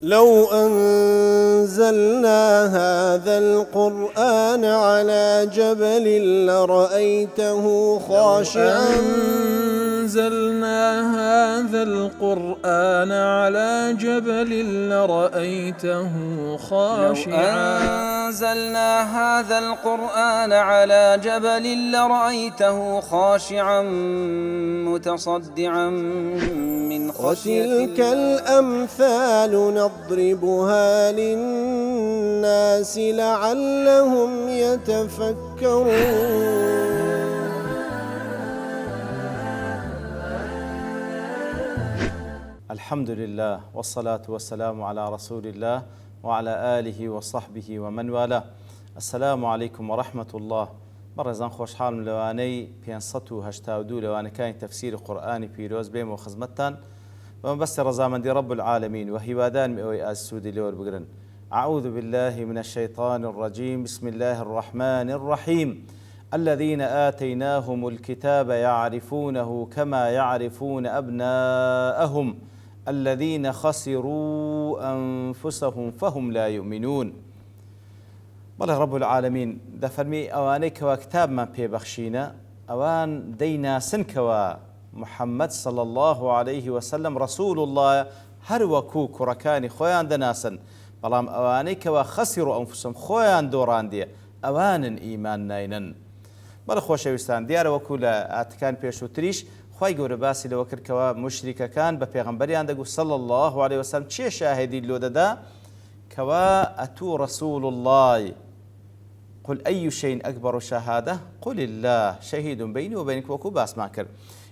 لو أنزلنا هذا القرآن على جبل لرأيته خاشعا أنزلنا هذا القرآن على جبل لرأيته خاشعا أنزلنا هذا القرآن على جبل لرأيته خاشعا متصدعا من خشية وتلك الأمثال نضربها للناس لعلهم يتفكرون. الحمد لله والصلاة والسلام على رسول الله وعلى آله وصحبه ومن والاه. السلام عليكم ورحمة الله. بەڕێزان خۆشحاڵم لەوانەی 582 لەوانەکانی تەفسیری قورئانی پیرۆز بێم و خزمەتتان بەمەبەستی ڕەزامەندی رب العالمین و هیوادارم ئەوەی ئاسوودی لێوە بگرن. أعوذ بالله من الشيطان الرجيم بسم الله الرحمن الرحيم الذين آتيناهم الكتاب يعرفونه كما يعرفون أبناءهم الذين خسروا أنفسهم فهم لا يؤمنون. بەڵێ رب العالمین دەفەرمی ئەوانەی کەوا کتابمان پێبەخشینە ئەوان دەیناسنکەوە محەممەد صلى الله عليه وسلم رسول الله هەر وەکوو کوڕەکانی خۆیان دەناسن، بەڵام ئەوانەی کەوا خەسیڕ ئەنفوسهم خۆیان دۆڕاندیە ئەوانن ئیمان ناینن. بەڵێ خۆشەویستان، دیارە وەکو لە ئاتکان پێشووتریش خوای گەورە باسی لەوە کردکەوە مشریکەکان بە پێغەمبەریان دەگوت صلى الله عليه وسلم چێ شاهدی لۆ دەدا کەوا ئەتوو رسول الله قل أي شيء أكبر شهادة قل الله شهيد بيني وبينك وكو باس ما كر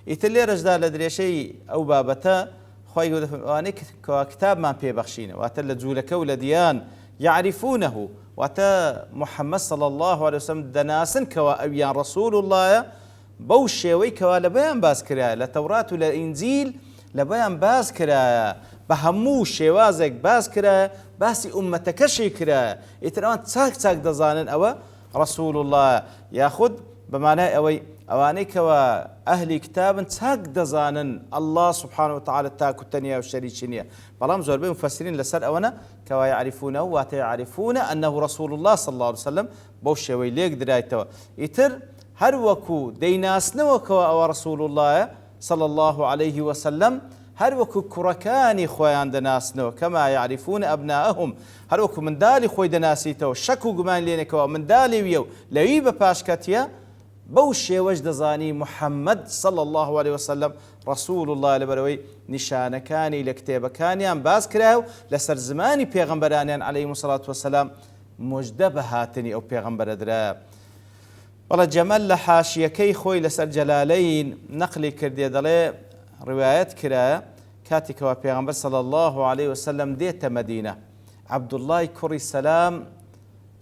يتلي رجدا لدري شيء أو بابتا خوي يقول وانك كتاب ما بيبخشينه واتل جولك ولديان يعرفونه واتا محمد صلى الله عليه وسلم دناسن كوا أبيان رسول الله بوشي كوا لبيان باس كرايا لتوراة والإنجيل لبيان باس كرايا بهمو شێوازێک باس کرایە باسی ئومەتەکەشی کرایە ئیترەوان چاک دەزانن ئەوە رسول الله یاخود بەمانای ئەوەی ئەوانەی کەوە ئەهلی کتابن چاک دەزانن الله سبحانه وتعالى تاک و تەنیا و شەریکی نییە، بەڵام زۆربەی مفەسرین لەسەر ئەوەنە کەوا یعرفونه واتە یعرفونه أنه رسول الله صلى الله عليه وسلم بەو شێوەی لێک درایتەوە. ئیتر هەر وەکو دەیناسنەوە کەوا ئەوە رسول الله صلى الله عليه وسلم هەر وەکو کوڕەکانی خۆیان دەناسنەوە کەما یعرفون ئەبناءهم، هەر وەکو منداڵی خۆی دەناسیتەوە شەک و گومان لێنێکەوە منداڵی ویە و لەوی بە پاشکەتیە بەو شێوەش دەزانی محەممەد صلى الله عليه وسلم رسول الله لەبەرەوەی نیشانەکانی لە کتێبەکانیان باس کرا و لەسەر زمانی پێغەمبەرانیان عەلەیهیمو الصەلاة وەسەلام موجدە بە هاتنی ئەو پێغەمبەرە درا. بەڵێ جەمەل لە حاشیەکەی خۆی لەسەر جەلالەین نەقلی کردێ دەڵێ ڕوایەت کرایە کاتێکەوە پێغەمبەر صلى الله عليه وسلم دێتە مەدینە، عەبدوڵڵای کوڕی سەلام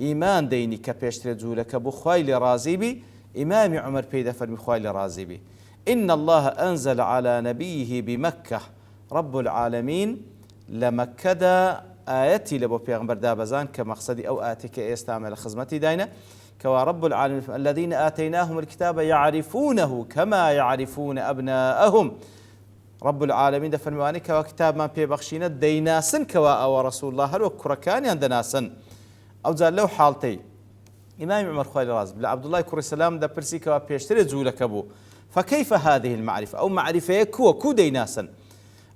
ئیمان دەینی کە پێشترێ جوولەکە بوو خوای لێ ڕازی بی، ئیمامی عومەر پێی دەفەرمی خوای لێ ڕازی بی إن الله أنزل على نبيه بمكة رب العالمين لمكة آياتي لبو پێغەمبەر دابەزان کە مەقسەدی ئەو ئاەتی کە ئێستامە لە خزمەتی داینە كوا رب العالمين الذين آتيناهم الكتاب يعرفونه كما يعرفون أبناءهم. رب العالمين دفرمواني كوا كتاب من بيبخشينا ديناسن كوا أو رسول الله هل وكركان يندناسن أو زال له حالتي إمام عمر خوالي رازب لعبد الله كوري السلام دا برسي كوا بيشتري زولك أبو فكيف هذه المعرفة أو معرفة كو ديناسن.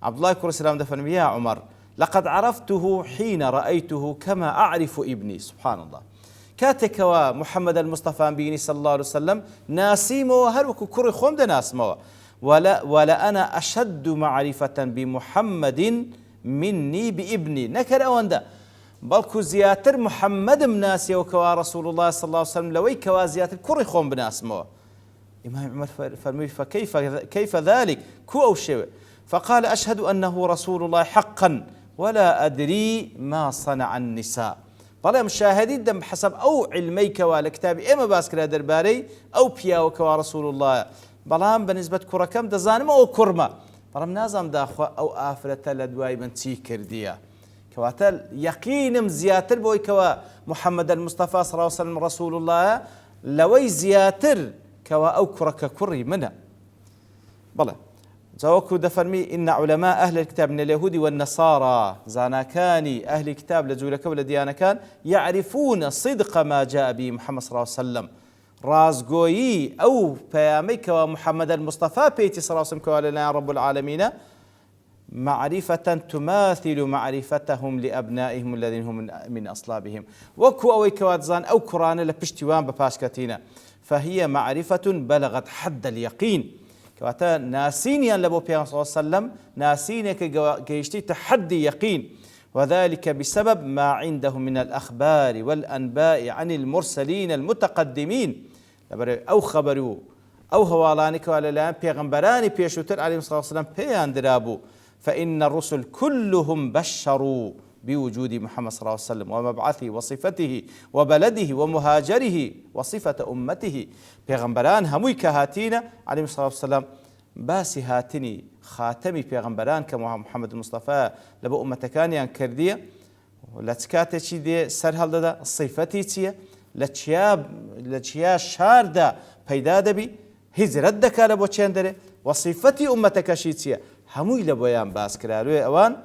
عبد الله كوري السلام دفرمي يا عمر لقد عرفته حين رأيته كما أعرف ابني. سبحان الله، كاتكوا محمد المصطفى بيني صلى الله عليه وسلم ناسيمو هر وكو كوري خوم دا ناسمو ولا أنا أشد معرفة بمحمد مني بابني نكر أوندا بلكو زياتر محمد مناسي وكوا رسول الله صلى الله عليه وسلم لوي كوا زياتر كوري خوم بناسمو. إمام عمر فرمي فكيف ذلك كو أو شيء؟ فقال أشهد أنه رسول الله حقا ولا أدري ما صنع النساء. بەڵێ مشاهدی دەم حسب ئەو علمەی کەوا لە کتابی ئێمە باس کرا دەربارەی ئەو پیاوەکەوا رسول الله، بەڵام بەنسبەت کوڕەکەم دەزانم ئەو کوڕمە، بەڵام نازانم داخوا ئەو ئافرەتە لە دوای من چی کردیە، کەواتە یەقینم زیاتر بۆی کەوا محەممەد المستەفا صلی الله عليه وسلم رسول الله لەوەی زیاتر کەوا ئەو کوڕەکە کوڕی منە. بەڵێ زوكو دفرمي إن علماء أهل الكتاب من اليهود والنصارى زاناكاني أهل الكتاب لجولك ولديانا كان يعرفون صدق ما جاء به محمد صلى الله عليه وسلم رازقوي أو بياميك ومحمد المصطفى بيتي صلى الله عليه وسلم كوالنا رب العالمين معرفة تماثل معرفتهم لأبنائهم الذين هم من أصلابهم وكو أوي كواتزان أو قرآن لبشتوان بباشكتين فهي معرفة بلغت حد اليقين كواتا ناسينيا لبو بيان صلى الله عليه وسلم ناسينيك جيشتي تحدي يقين وذلك بسبب ما عندهم من الأخبار والأنباء عن المرسلين المتقدمين أو خبروا أو هوالانك ولا لا بيغمبراني بيشوتر عليه الصلاة والسلام بيان درابو فإن الرسل كلهم بشروا بوجود محمد صلى الله عليه وسلم ومبعثه وصفته وبلده ومهاجره وصفة أمته بيغمبران هموي كهاتينا عليه الصلاة والسلام باسي هاتني خاتمي بيغمبران كمحمد المصطفى لبو أمتكانيان كردية لتكاتي چي دي سرهل دا صفتي تيه لچيا شاردا پیدا دبي هجرت دكا لبو چندره وصفتي أمتك شيتيه هموي لبويان باس كرالوي أوان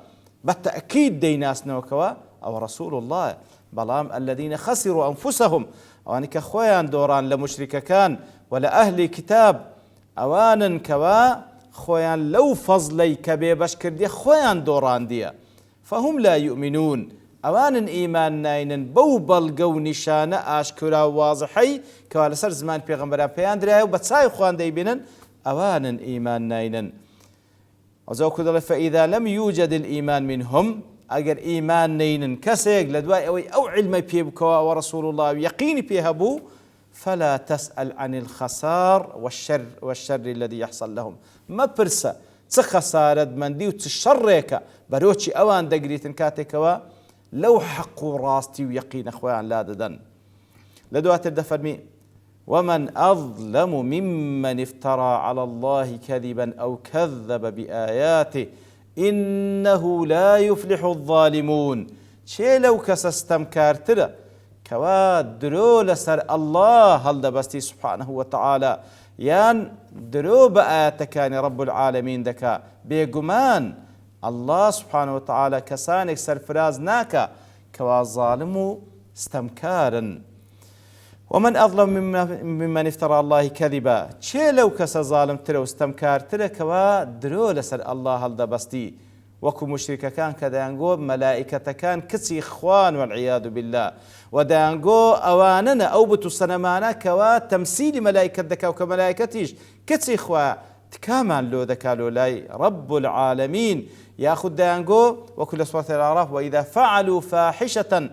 بالتأكيد ديناس نوكوا أو رسول الله بلام الذين خسروا أنفسهم أوانك خويان دوران لمشرك كان ولا أهل كتاب أوانا كوا خويان لو فضلي كبي بشكر دي خويان دوران دي فهم لا يؤمنون أوانا إيمان ناينن بوبل قو نشانة أشكرا واضحي كوا لسر زمان بيغمبران بيان دريا وبتساي خوان ديبينن أوانا إيمان ناينن وزوكو فإذا لم يوجد الإيمان منهم أجر إيمان نين كسيق لدواء أو علم بيبكوا ورسول الله يقين بيهبو فلا تسأل عن الخسار والشر الذي يحصل لهم ما برسا تخسارد من دي وتشريك بروتشي أوان دقريتن كاتكوا لو حقوا راستي ويقين أخوان لا ددن لدواء تدفرمي ومن أظلم ممن افترى على الله كذبا أو كذب بآياته إنه لا يفلح الظالمون شي لو كسستمكارتر كوا درو لسر الله هل دبستي سبحانه وتعالى يان درو بآياتكاني رب العالمين دكا بيقمان الله سبحانه وتعالى كسانك سرفراز ناكا كوا ظالمو استمكارا ومن أظلم ممن افترى الله كذبا چه لو كس ظالم ترى واستمكار ترى كوا درو لسر الله هل دبستي وكو مشركة كان كدانجو ملائكة كان كسي إخوان والعياذ بالله ودانجو أواننا أو بتو سنمانا كوا تمثيل ملائكة دكا وكملائكتيش كسي إخوان تكامان لو دكا لو لاي رب العالمين ياخذ دانجو وكل سورة الأعراف وإذا فعلوا فاحشة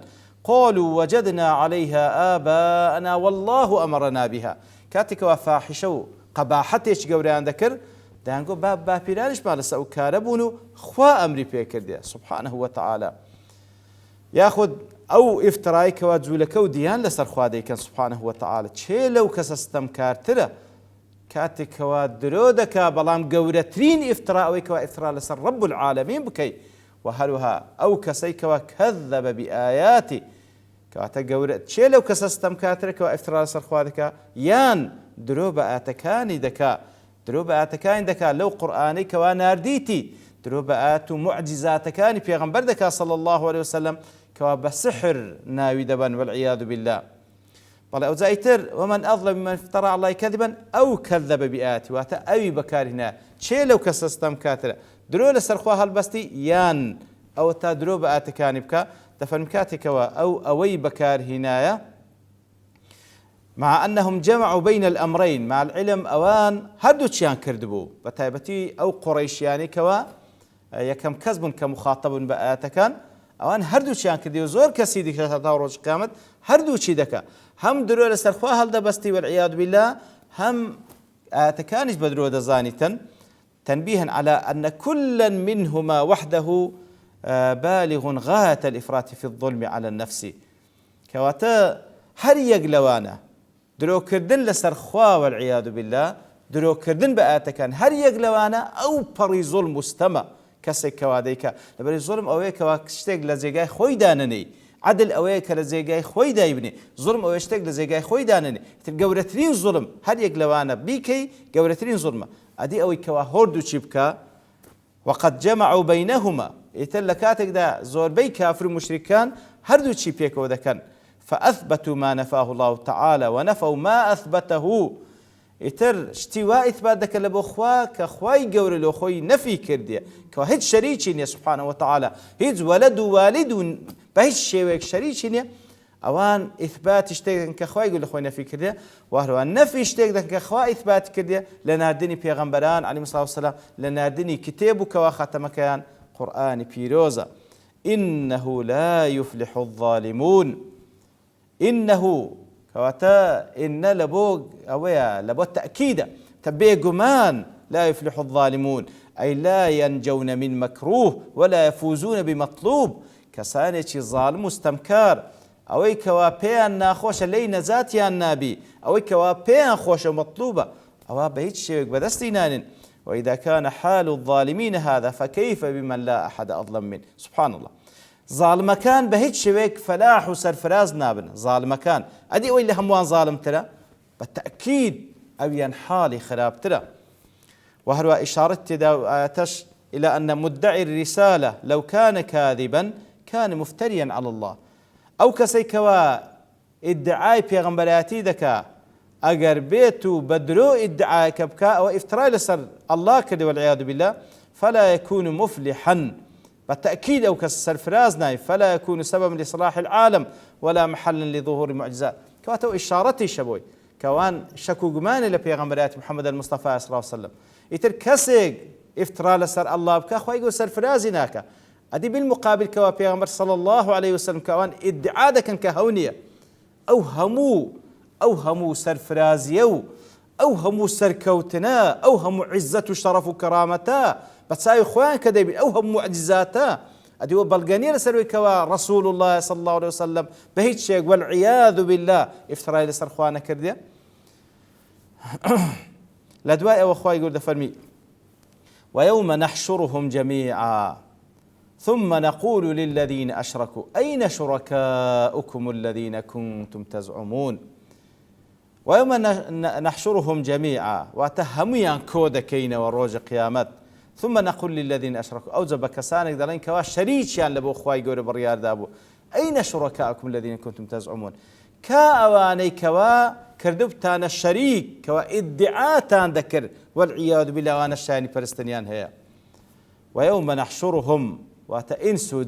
قالوا وجدنا عليها آباءنا والله أمرنا بها كاتك وفاحشة قباحتش قوريان ذكر دانقو باب بيرانش مالسا وكاربونو خوا أمري بيكرديا سبحانه وتعالى ياخذ أو افترايك وجولك وديان لسر خوا ديكن سبحانه وتعالى شي لو كسستمكار ترى كاتك ودرودك بلام قورترين افتراء ويكوا افتراء لسر رب العالمين بكي وهلها أو كسيك وكذب بآياتي كاتا قورت شي لو كسستم كاترك وافتراء سرخوادك يان دروب آتكاني دكا دروب آتكاني دكا لو قرآني كوا نارديتي دروب آتو معجزاتكاني في غنبر دكا صلى الله عليه وسلم كوا بسحر ناوي دبا والعياذ بالله قال أو زايتر ومن أظلم ممن افترى على الله كذبا أو كذب بآياتي واتا أوي بكارهنا شي لو كسستم كاترك درو لسرخوا هالبستي يان أو تا درو بآتكاني بكا دفن كاتكوا أو أوي بكار هنايا مع أنهم جمعوا بين الأمرين مع العلم أوان هردو تشيان كردبو بتايبتي أو قريشياني كوا يكم كذب كمخاطب بآتكان أوان هردو تشيان كردبو زور كسيدي كتاوروج قامت هردو تشي دكا هم درو لسرخوا هالدبستي والعياذ بالله هم آتكانش بدرو دزانيتن تنبيها على أن كلا منهما وحده بالغ غاية الإفراط في الظلم على النفس كواتا هر يقلوانا درو كردن لسر خوا والعياذ بالله درو كردن بآتكان هر يقلوانا أو بري ظلم مستمع كسي كواديكا لبري ظلم أوي كوا كشتيق لزيقاي خوي دانني عدل ئەوەیە کە لە جێگای خۆی دایبنێ زوڵم ئەوەی شتێک لە جێگای خۆی دانێنێ تر گەورەترین زوڵم هەر یەک لەوانە بیکەی گەورەترین زوڵمە ئەدی ئەوەی کەوا هۆردوو چی بکە وقد جمعوا بينهما ئیتر لە کاتێکدا زۆربەی کافر و مشریکان هەردوو چی پێکەوە دەکەن فأثبتوا ما نفاه الله تعالى ونفوا ما أثبته ئیتر شتی وا ئیثبات دەکەن لە بۆ خوا کە خوای گەورە لۆ خۆی نەفی کردیە کەوا هیچ شەریکی نییە سبحانه وتعالى هیچ وەلەد و والید و بە هیچ شێوەیەک شەریکی نییە ئەوان ئیثباتی شتێکن کە خوای گەورە لە خۆی نەفی کردیە و هەروە نەفی شتێک دەکەن کە خوا ئیثبات کردیە لە ناردنی پێغەمبەران عەلەیهیمۇ الصلاة والسلام لە ناردنی کتێب و کەوا خاتەمەکەیان قورئانی پیرۆزە إنه لا يفلح الظالمون إنه كواتا إن لبو أويا لبو التأكيد تبي جمان لا يفلح الظالمون أي لا ينجون من مكروه ولا يفوزون بمطلوب كسانة ظالم مستمكار أوي كوا بيان ناخوش لي نزاتي النبي أوي كوا بيان خوش مطلوبة أو بهيت شيء بدستينان وإذا كان حال الظالمين هذا فكيف بمن لا أحد أظلم منه سبحان الله ظالمەکان بە هیچ شوێک فەلاح و سەرفراز نابن ظالمەکان ئەدی ئەوەی لە هەمووان ظالمترە بە تەئکید ئەویان حاڵی خراپترە وهروە ئیشارەت تێدا ئاەتەش إلى أن مدعي الرسالة لو كان كاذبا كان مفتريا على الله أو كسيكوا ادعاء پێغەمبەرەتی دەکا ئەگەر بێت و بە درۆ ئیدعاکە بکا ئەوە ئیفترای لەسەر الله کردی والعیاذ بالله فلا يكون مفلحا بالتأكيد أو كالسرفراز ناي فلا يكون سببا لصلاح العالم ولا محلا لظهور المعجزات كواتو إشارتي شبوي كوان شكو جمان لبيغمبرات محمد المصطفى صلى الله عليه وسلم يتر كسيق افترا لسر الله بكا خوا يقول سرفرازي ناكا أدي بالمقابل كوا بيغمبر صلى الله عليه وسلم كوان ادعاء كان كهونية أو همو سرفرازيو أو همو سركوتنا أو همو عزة وشرف وكرامتا بەچاوی خۆیان کە دەبین ئەو هەموو معجزاتە ئەدیوە بەڵگەنیە لەسەروی کەوا رسول الله صلى الله عليه وسلم بە هیچ شتێک والعیاذ بالله ئیفترای لەسەر خوا نەکردێ لە دوای ئەوە خوای گەورە دەفەرمی ويوم نحشرهم جميعا ثم نقول للذين أشركوا أين شركاؤكم الذين كنتم تزعمون ويوم نحشرهم جميعا واتهميان كودكين وروج قيامت ثم نقول للذين أشركوا أو زبكسانك دلين كوا شريكيان لبو خواي قوري بريار دابو أين شركاؤكم الذين كنتم تزعمون كأواني كوا كردبتان الشريك كوا ادعاءتان ذكر والعياذ بالله وانا الشاني فرستنيان هي ويوم نحشرهم واتئنسوا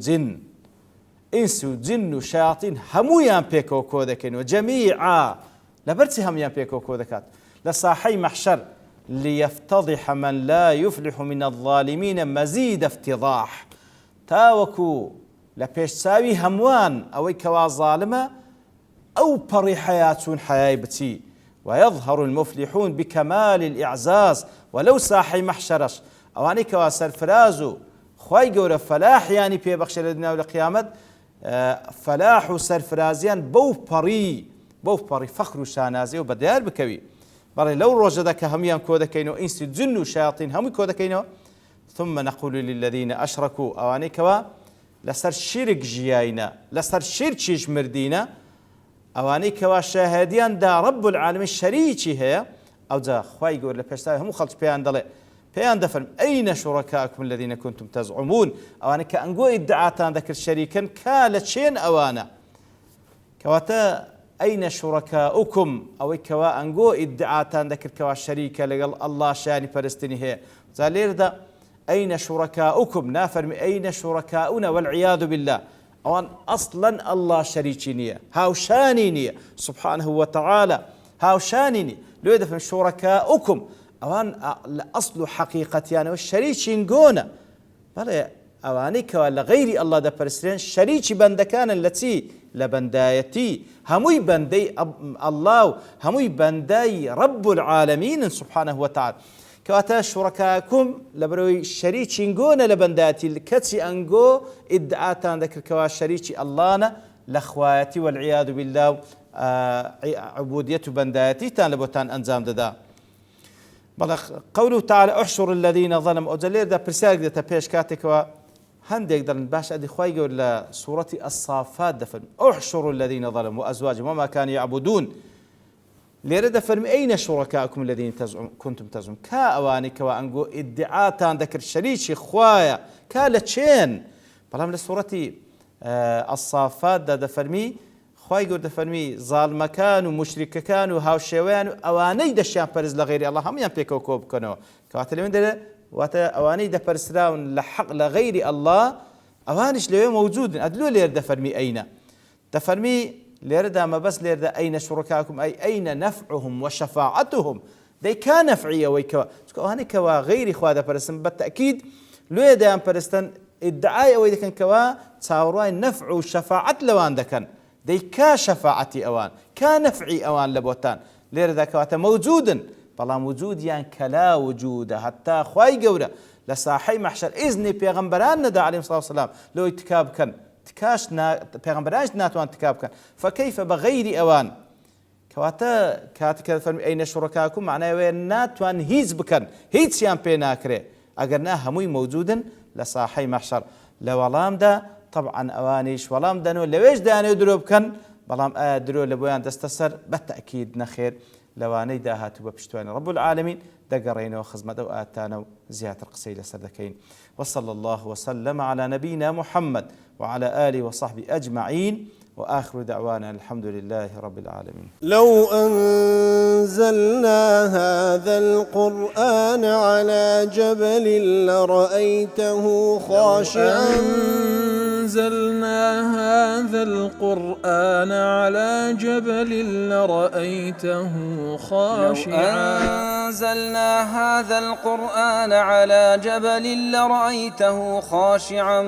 جن وشياطين همويان بيكو كودكين وجميعا لبرتي هميان بيكو كودكات لصاحي محشر ليفتضح من لا يفلح من الظالمين مزيد افتضاح تاوكو لبيش ساوي هموان أوي كوا ظالمة أو بري حياتون حياة بتي ويظهر المفلحون بكمال الإعزاز ولو ساحي محشرش أواني كوا سرفرازو خواي قورة فلاح يعني بي بخشة لدنا والقيامة فلاح سرفرازيان بو بري فخر وشانازي وبديار بكوي بري لو روجدك هميان كودكينو إنس جن وشياطين هم كودكينو ثم نقول للذين أشركوا أواني كوا لسر شرك جياينا لسر شرك مردينا أواني كوا شاهديان دا رب العالمين شريكي هي أو دا خواي يقول لبشتاوي هم خلص بيان دفن أين شركاءكم الذين كنتم تزعمون أواني كأنقو إدعاتان ذكر شريكا كالتشين أوانا كواتا أين شركاؤكم أو كوا أنقو إدعاتان ذكر كوا شريكا لقال الله شاني فرستني هي زالير دا أين شركاؤكم نافر أين شركاؤنا والعياذ بالله أوان أصلا الله شريكينية هاوشانينية سبحانه وتعالى هاوشانيني لو يدفن شركاؤكم أوان الأصل حقيقتيان والشريكين قونا بل أوانيك ولا غير الله دا برسلين شريكي بندكان التي لبندايتي هموي بندي الله هموي بندي رب العالمين سبحانه وتعالى كواتا شركاكم لبروي شريكي قونا لبندايتي الكتي أنقو إدعاتان ذكر كوا شريكي اللهنا لأخواتي والعياذ بالله عبودية بندايتي تان لبوتان أنزام دا بل قوله تعالى احشر الذين ظلموا أجلير دا برسالك دا تبيش كاتك هەندێک دەڵن باش ئەدی خوای گەورە لە سوورەتی ئەسافات دەفەرمێ احشروا الذين ظلموا وأزواجهم وما كانوا يعبدون لێرە دەفەرمێ ئەینە شوڕەکاکم الذين كنتم تزعمون کا ئەوانەی کەوا ئەنگۆ ئیدعاتان دەکرد شەریکی خوایە کا لە چێن بەڵام لە سوورەتی ئەسافاتدا دەفەرمی خوای گەورە دەفەرمی زاڵمەکان و مشریکەکان و هاوشێوەیان و ئەوانەی دەشیان پەرست لە غەیری ئەڵڵا هەموویان پێکەوە کۆ بکەنەوە کەواتە لەوێن دەرێ واتە ئەوانەی دەپەرستراون لە حەق لە غەیری ئەڵڵا ئەوانیش لەوێ مەوجودن ئەدلۆ لێرە دەفەرمی ئەینە دەفەرمی لێرەدا مەبەست لێرەدا ئەینە شوڕەکاکم ئەی ئەینە نەفعهم وشەفاعەتهم دەی کا نەفعی ئەوەی کەوا چونکە ئەوانەی کەوا غەیری خوا دەپەرستن بەتەئکید لێ دەیان پەرستن ئیدعای ئەوەی دەکەن کەوا چاوەڕوای نەفع و شەفاعەت لەوان دەکەن دەی کا شەفاعەتی ئەوان کا نەفعی ئەوان لە بۆتان لێرەدا کەواتە مەوجودن بەڵام وجودیان کەلا وجودە هەتا خوای گەورە لە ساحەی مەحشەر ئیزنی پێغەمبەران نەدا عەلەیهیمۇ الصەلاة والسەلام لەوەی تکا بکەن تکاش پێغەمبەرانش ناتوان تکا بکەن فەکەیفە بە غەیری ئەوان کەواتە کاتێک فەرمی ئەینە شوڕەکاکم معنایەوەیە ناتوان هیچ بکەن هیچیان پێ ناکرێ ئەگەر نا هەمووی مەوجودن لە ساحەی مەحشەر لە وەڵامدا طبعا ئەوانیش وەڵام دەنەوە لەوێش دانێ درۆ بکەن بەڵام ئایا درۆ لە بۆیان دەستە سەر بەتەئکید نەخێر لەوانەی داهاتوو بە پشتوانی رب العالمین دەگەڕێنەوە خزمەت ئەو ئاتانە و زیاتر قسەی لەسەر دەکەین وصلى الله وسلم على نبينا محمد وعلى آله وصحبه أجمعين وآخر دعوانا الحمد لله رب العالمين. لو أنزلنا هذا القرآن على جبل لرأيته خاشعا أنزلنا هذا القرآن على جبل لرأيته خاشعا أنزلنا هذا القرآن على جبل لرأيته خاشعا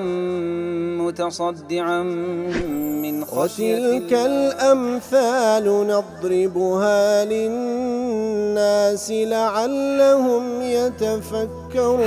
متصدعا من خشية الله وتلك الأمثال نضربها للناس لعلهم يتفكرون